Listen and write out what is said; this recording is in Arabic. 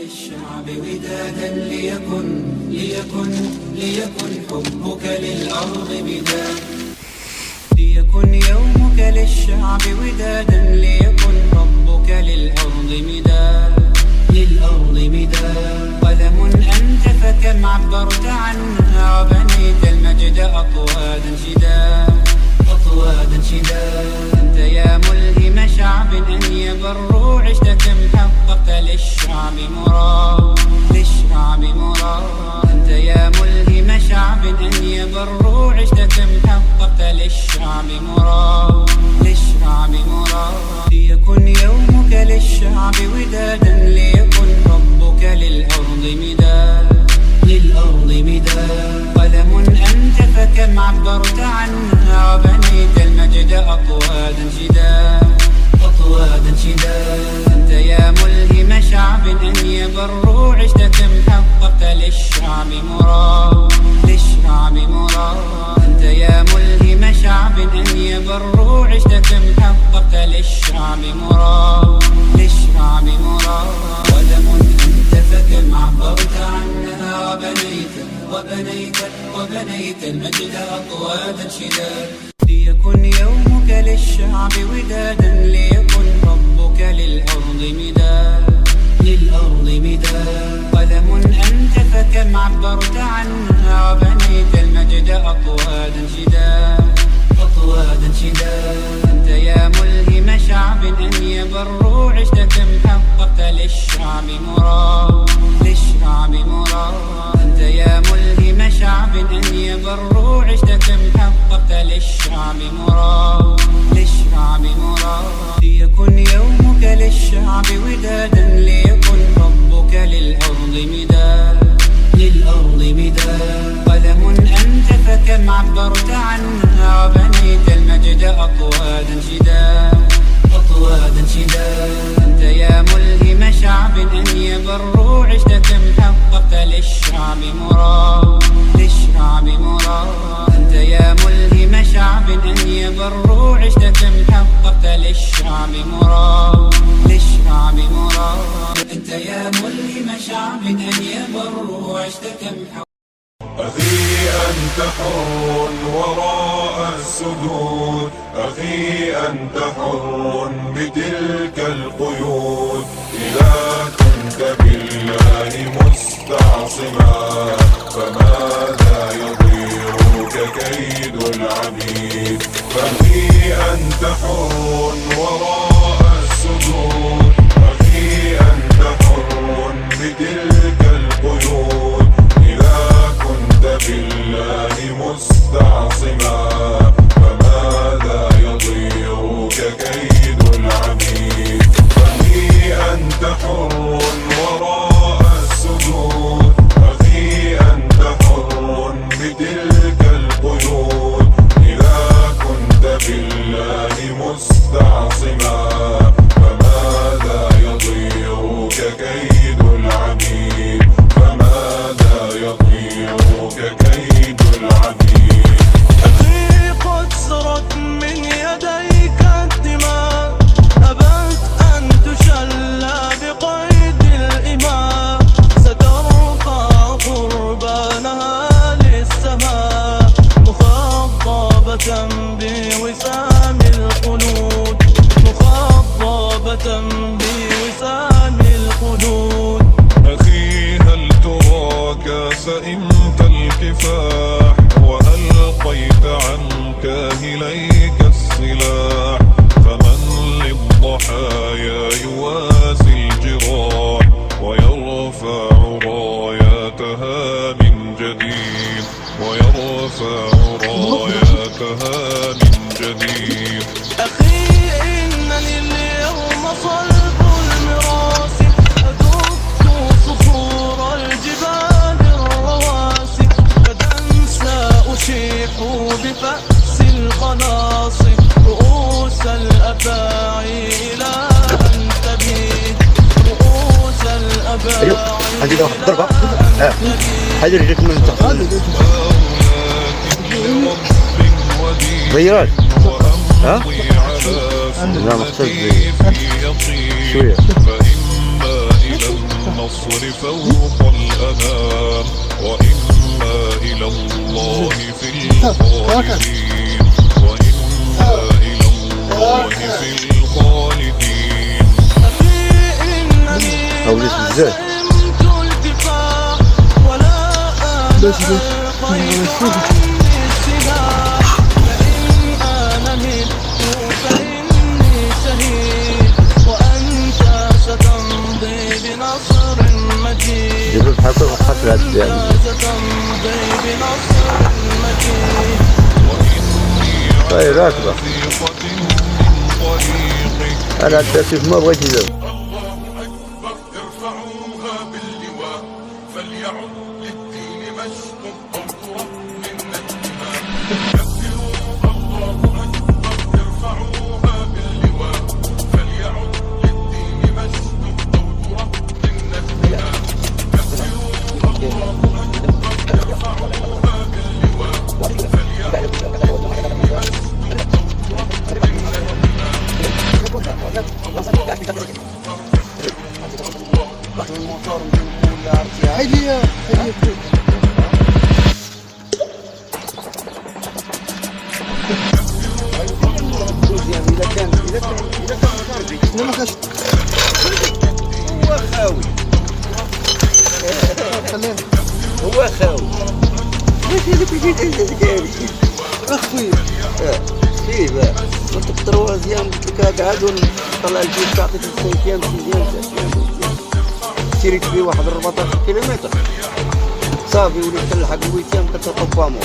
للشعب ودادا ليكن حبك للأرض مداد. ليكن يومك للشعب ودادا ليكن حبك للأرض مداد. قلم أنت فكم عبرت عنها وبنيت المجد أطوادا شداد. أنت يا ملهم شعب أن يبروا عشت كم حققت للشعب مراد. أنت يا ملهم شعب أن يبروا عشت كم حققت للشعب مراد. ليكن يومك للشعب ودادا ليكن حبك للأرض مداد. قلم أنت فكم عبرت عنها وبنيت المجد أطوادا شداد. أنت يا ملهم شعب أن يبروا عشت كم حققت للشعب مراد. أنت يا ملهم شعب أن يبروا عشت كم حققت للشعب مراد. قلم أنت فكم عبرت عنها وبنيت المجد أطوادا شداد. ليكن يومك للشعب ودادا ليكن حبك للأرض مداد. قلم أنت فكم عبرت عنها وبنيت المجد أطوادا شداد. أنت يا ملهم شعب أن يبروا عشت كم حققت للشعب مراد. أنت يا ملهم شعب أن يبروا عشت كم حققت للشعب مراد. ليكن يومك للشعب ودادا ليكن حبك للأرض مداد. قلم أنت فكم عبرت عنها وبنيت المجد أطوادا شداد. أنت يا ملهم شعب أن يبروا عشت كم حققت للشعب مراد. أنت يا ملهم شعب أن يبروا عشت كم حققت للشعب مراد. أنت يا ملهم شعب أن يبروا عشت كم حققت. أخي أنت حر وراء السدود، أخي أنت حر بتلك القيود. إذا كنت بالله مستعصما فماذا يضيرك كيد العبيد. فأخي أنت حر وراء السدود، أخي أنت حر بتلك القيود. بالله مستعصما فماذا يضيرك كيد العبيد. فأخي أنت حر وراء السجود، أخي أنت حر بتلك القيود. إذا كنت بالله مستعصما فماذا يضيرك كيد العبيد. فماذا يضيرك كيد العبيد. أخي قد سرت من يديك الدماء، أبت أن تشلى بقيد الإماء. سترفع قربانها للسماء مخضبة بوسام الخلود. بوسام الخلود. أخي هل تراك سئمت الكفاح وألقيت عن كاهليك السلاح. فمن للضحايا يواسي الجراح ويرفع راياتها من جديد. أخي إنني اليوم صلب المراسي، أدق صخور الجبال الرواسي. قد أنسى أشيح بفأس القناصي رؤوس الأفاعي إلى أن تبيد. رؤوس الأفاعي إلى أن غيرات ها؟ لا محتاج شوية. فإما إلى النصر الخائفين وإنا إلى الله في الخالدين. أخي إنني أوليس ما بزاف. سئمت الكفاح ولا أنا ألقيت عني السلاح، فإن أنا مت فإني شهيد وأنت ستمضي بنصر مجيد، جبل بحال كل خاطر هاد الديال ستمضي بنصر مجيد. طيب راكبة ثقة من طريقك أنا التأسيس ما بغيت يدير ارفعوها باللواء فليعد للدين مشق أطرق من الدماء. كبروا الله أكبر ارفعوها باللواء فليعد للدين مشق أطرق من الدماء. كبروا الله أكبر ارفعوها باللواء فليعد للدين مشق هو خاوي ماشي هذاك الجيل ديالي اخويا فيه بقى كنت بتروازيام قلت لك هذا عاد طلع الجيل تعطيك 5 ايام 6 ايام شريت فيه واحد 14 كيلومتر صافي وليت تلحق الويتيام كتلقى فامو